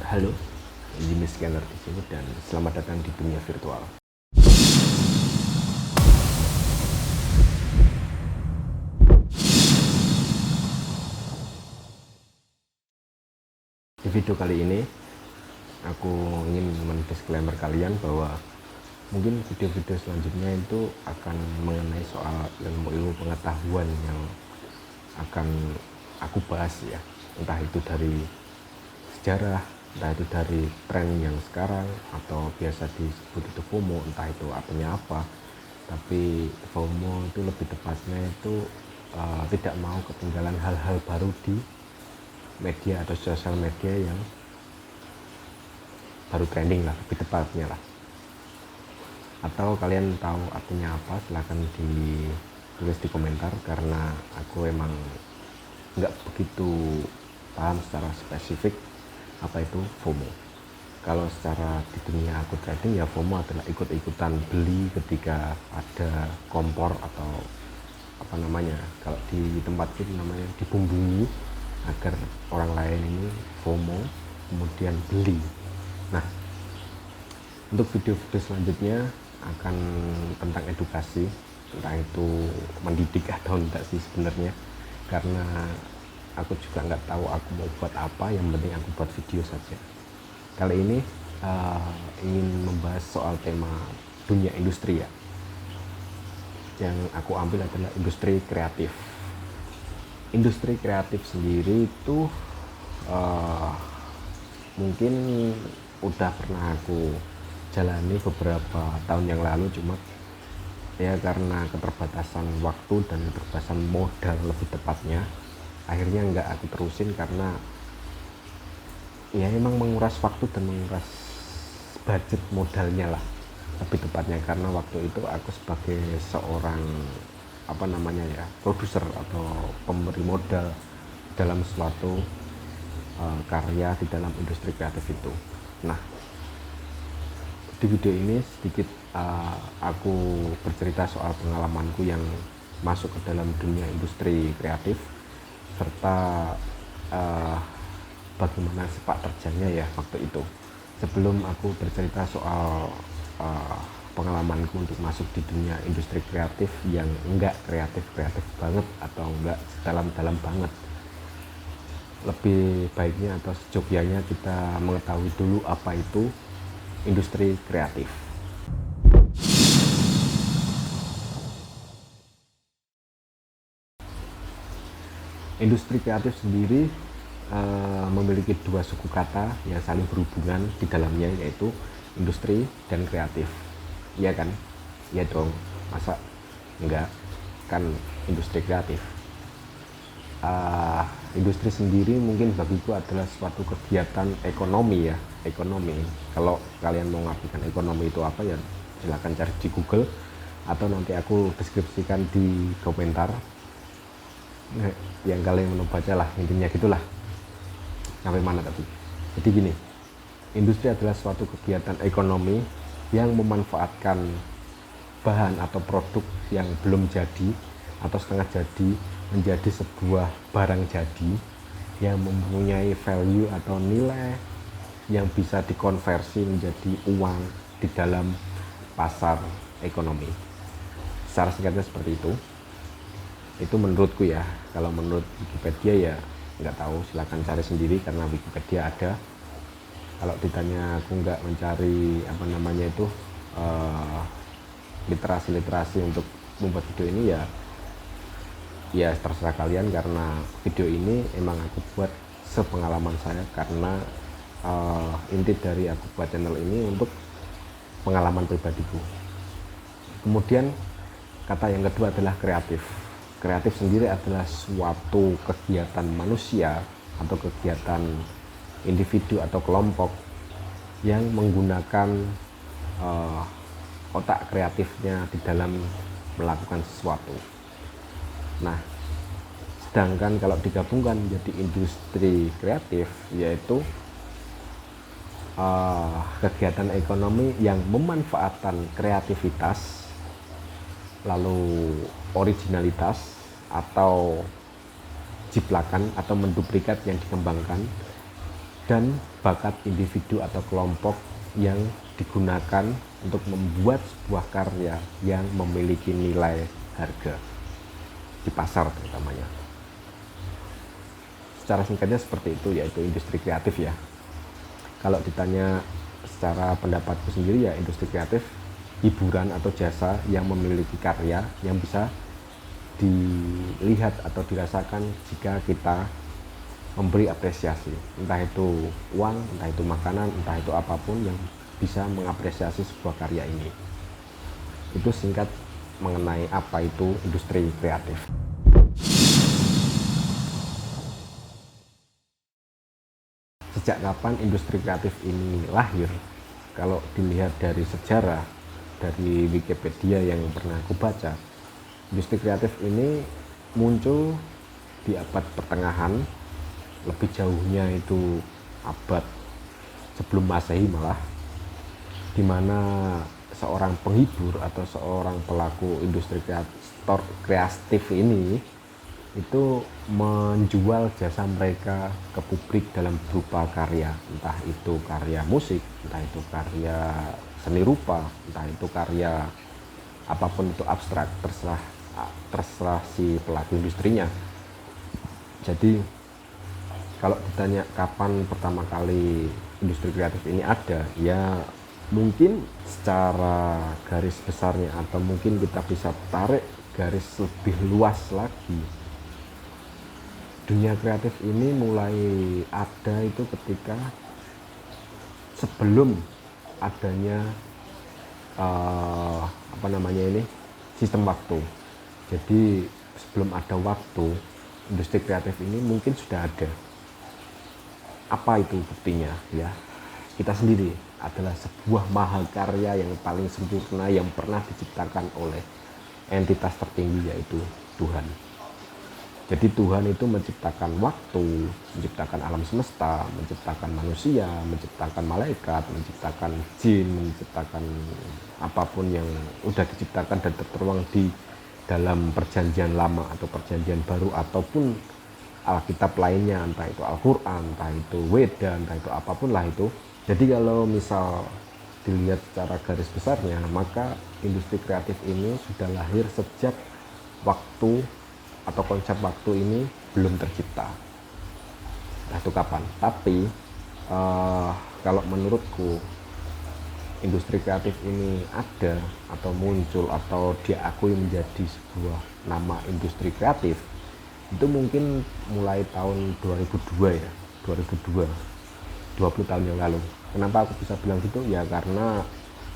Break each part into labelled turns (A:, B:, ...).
A: Halo, Jimmy Scanner di sini dan selamat datang di dunia virtual. Di video kali ini, aku ingin mendisklaimer kalian bahwa mungkin video-video selanjutnya itu akan mengenai soal ilmu-ilmu pengetahuan yang akan aku bahas ya. Entah itu dari sejarah, entah itu dari tren yang sekarang, atau biasa disebut itu FOMO, entah itu artinya apa. Tapi FOMO itu lebih tepatnya itu tidak mau ketinggalan hal-hal baru di media atau sosial media yang baru trending lah, lebih tepatnya lah. Atau kalian tahu artinya apa, silahkan ditulis di komentar, karena aku emang nggak begitu paham secara spesifik apa itu FOMO. Kalau secara di dunia aku trading ya, FOMO adalah ikut-ikutan beli ketika ada kompor atau apa namanya, kalau di tempat itu namanya dibumbui agar orang lain ini FOMO kemudian beli. Nah, untuk video-video selanjutnya akan tentang edukasi, entah itu mendidik atau enggak sih sebenarnya, karena aku juga nggak tahu aku mau buat apa, yang penting aku buat video saja. Kali ini ingin membahas soal tema dunia industri ya. Yang aku ambil adalah industri kreatif. Industri kreatif sendiri itu mungkin udah pernah aku jalani beberapa tahun yang lalu, cuma ya karena keterbatasan waktu dan keterbatasan modal lebih tepatnya, akhirnya nggak aku terusin karena ya emang menguras waktu dan menguras budget modalnya lah, lebih tepatnya karena waktu itu aku sebagai seorang apa namanya ya, produser atau pemberi modal dalam suatu karya di dalam industri kreatif itu. Nah, di video ini sedikit aku bercerita soal pengalamanku yang masuk ke dalam dunia industri kreatif, serta bagaimana sepak terjangnya ya waktu itu. Sebelum aku bercerita soal pengalamanku untuk masuk di dunia industri kreatif yang enggak kreatif banget atau enggak dalam banget, lebih baiknya atau sejogjanya kita mengetahui dulu apa itu industri kreatif. Industri kreatif sendiri memiliki dua suku kata yang saling berhubungan di dalamnya, yaitu industri dan kreatif. Iya kan? Iya dong. Masa enggak? Kan industri kreatif. Industri sendiri mungkin bagiku adalah suatu kegiatan ekonomi ya, ekonomi. Kalau kalian mau ngartikan ekonomi itu apa ya, silahkan cari di Google atau nanti aku deskripsikan di komentar yang kalian mau baca lah, intinya gitulah. Sampai mana tadi? Jadi gini, industri adalah suatu kegiatan ekonomi yang memanfaatkan bahan atau produk yang belum jadi atau setengah jadi menjadi sebuah barang jadi yang mempunyai value atau nilai yang bisa dikonversi menjadi uang di dalam pasar ekonomi. Secara singkatnya seperti itu. Itu menurutku ya. Kalau menurut Wikipedia ya nggak tahu, silakan cari sendiri karena Wikipedia ada. Kalau ditanya aku nggak mencari apa namanya itu literasi untuk membuat video ini ya terserah kalian, karena video ini emang aku buat sepengalaman saya, karena inti dari aku buat channel ini untuk pengalaman pribadiku. Kemudian kata yang kedua adalah kreatif. Kreatif sendiri adalah suatu kegiatan manusia atau kegiatan individu atau kelompok yang menggunakan otak kreatifnya di dalam melakukan sesuatu. Nah, sedangkan kalau digabungkan menjadi industri kreatif, yaitu kegiatan ekonomi yang memanfaatkan kreativitas, lalu originalitas atau jiplakan atau menduplikat yang dikembangkan, dan bakat individu atau kelompok yang digunakan untuk membuat sebuah karya yang memiliki nilai harga di pasar terutamanya. Secara singkatnya seperti itu, yaitu industri kreatif ya. Kalau ditanya secara pendapatku sendiri ya, industri kreatif hiburan atau jasa yang memiliki karya yang bisa dilihat atau dirasakan jika kita memberi apresiasi, entah itu uang, entah itu makanan, entah itu apapun yang bisa mengapresiasi sebuah karya ini. Itu singkat mengenai apa itu industri kreatif. Sejak kapan industri kreatif ini lahir? Kalau dilihat dari sejarah, dari Wikipedia yang pernah aku baca, industri kreatif ini muncul di abad pertengahan, lebih jauhnya itu abad sebelum Masehi malah, di mana seorang penghibur atau seorang pelaku industri kreatif ini itu menjual jasa mereka ke publik dalam berupa karya, entah itu karya musik, entah itu karya seni rupa, entah itu karya apapun itu abstrak, terserah si pelaku industrinya. Jadi kalau ditanya kapan pertama kali industri kreatif ini ada, ya mungkin secara garis besarnya atau mungkin kita bisa tarik garis lebih luas lagi. Dunia kreatif ini mulai ada itu ketika sebelum adanya sistem waktu. Jadi sebelum ada waktu, industri kreatif ini mungkin sudah ada. Apa itu buktinya? Ya, kita sendiri adalah sebuah mahakarya yang paling sempurna yang pernah diciptakan oleh entitas tertinggi, yaitu Tuhan. Jadi Tuhan itu menciptakan waktu, menciptakan alam semesta, menciptakan manusia, menciptakan malaikat, menciptakan jin, menciptakan apapun yang sudah diciptakan dan tertuang di dalam perjanjian lama atau perjanjian baru ataupun Alkitab lainnya, entah itu Al-Quran, entah itu Weda, entah itu apapun lah itu. Jadi kalau misal dilihat secara garis besarnya, maka industri kreatif ini sudah lahir sejak waktu atau konsep waktu ini belum tercipta. Nah, itu kapan? Tapi kalau menurutku industri kreatif ini ada atau muncul atau diakui menjadi sebuah nama industri kreatif itu mungkin mulai tahun 2002 ya, 2002, 20 tahun yang lalu. Kenapa aku bisa bilang gitu? Ya karena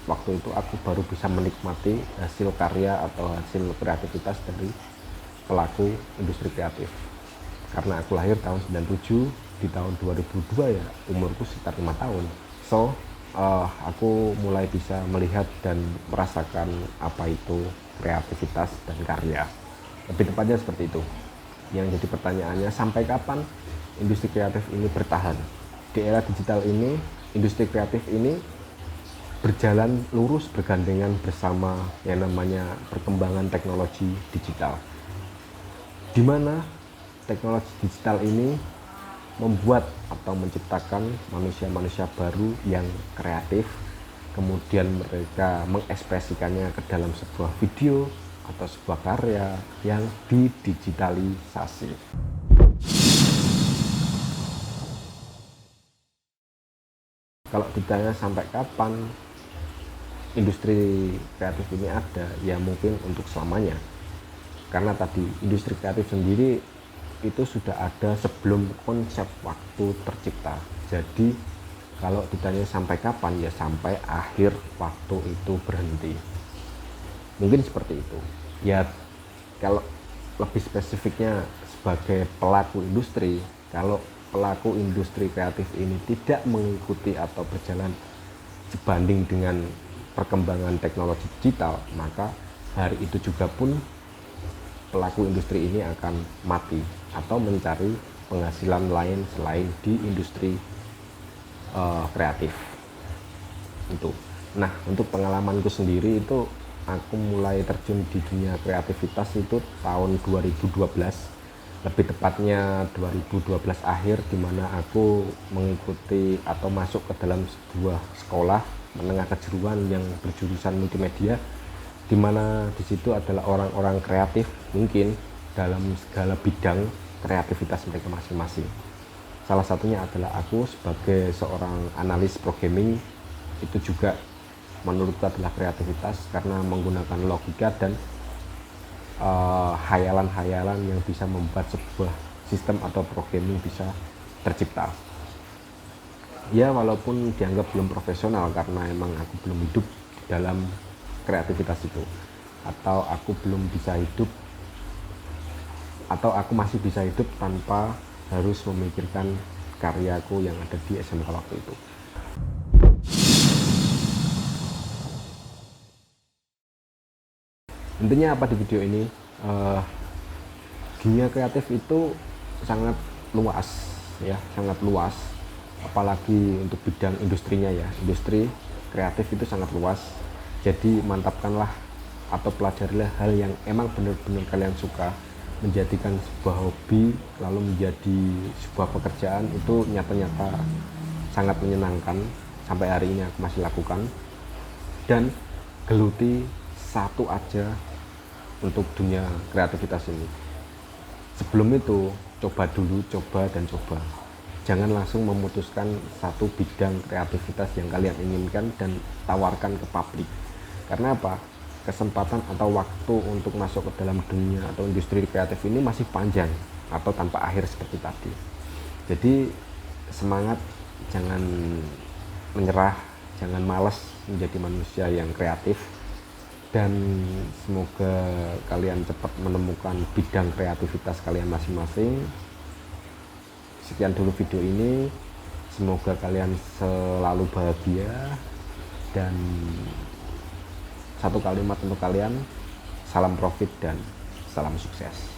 A: waktu itu aku baru bisa menikmati hasil karya atau hasil kreativitas dari pelaku industri kreatif. Karena aku lahir tahun 97, di tahun 2002 ya umurku sekitar 5 tahun. So, aku mulai bisa melihat dan merasakan apa itu kreativitas dan karya. Lebih tepatnya seperti itu. Yang jadi pertanyaannya, sampai kapan industri kreatif ini bertahan? Di era digital ini, industri kreatif ini berjalan lurus bergandengan bersama yang namanya perkembangan teknologi digital, di mana teknologi digital ini membuat atau menciptakan manusia-manusia baru yang kreatif, kemudian mereka mengekspresikannya ke dalam sebuah video atau sebuah karya yang didigitalisasi. Kalau ditanya sampai kapan industri kreatif ini ada, ya mungkin untuk selamanya. Karena tadi industri kreatif sendiri itu sudah ada sebelum konsep waktu tercipta. Jadi kalau ditanya sampai kapan, ya sampai akhir waktu itu berhenti. Mungkin seperti itu. Ya kalau lebih spesifiknya sebagai pelaku industri, kalau pelaku industri kreatif ini tidak mengikuti atau berjalan sebanding dengan perkembangan teknologi digital, maka hari itu juga pun pelaku industri ini akan mati atau mencari penghasilan lain selain di industri kreatif itu. Nah, untuk pengalamanku sendiri itu aku mulai terjun di dunia kreativitas itu tahun 2012 lebih tepatnya 2012 akhir, di mana aku mengikuti atau masuk ke dalam sebuah sekolah menengah kejuruan yang berjurusan multimedia, di mana di situ adalah orang-orang kreatif mungkin dalam segala bidang kreativitas mereka masing-masing. Salah satunya adalah aku sebagai seorang analis programming, itu juga menurutku adalah kreativitas karena menggunakan logika dan hayalan-hayalan yang bisa membuat sebuah sistem atau programming bisa tercipta. Ya, walaupun dianggap belum profesional karena emang aku belum hidup dalam kreativitas itu, atau aku belum bisa hidup, atau aku masih bisa hidup tanpa harus memikirkan karyaku yang ada di SMK waktu itu. Intinya apa di video ini, dunia kreatif itu sangat luas ya, sangat luas, apalagi untuk bidang industrinya ya. Industri kreatif itu sangat luas, jadi mantapkanlah atau pelajarilah hal yang emang benar-benar kalian suka, menjadikan sebuah hobi lalu menjadi sebuah pekerjaan. Itu nyata-nyata sangat menyenangkan, sampai hari ini aku masih lakukan. Dan geluti satu aja untuk dunia kreativitas ini. Sebelum itu, coba dulu, coba dan coba. Jangan langsung memutuskan satu bidang kreativitas yang kalian inginkan dan tawarkan ke publik. Karena apa? Kesempatan atau waktu untuk masuk ke dalam dunia atau industri kreatif ini masih panjang atau tanpa akhir seperti tadi. Jadi semangat, jangan menyerah, jangan malas menjadi manusia yang kreatif. Dan semoga kalian cepat menemukan bidang kreativitas kalian masing-masing. Sekian dulu video ini, semoga kalian selalu bahagia. Dan satu kalimat untuk kalian, salam profit dan salam sukses.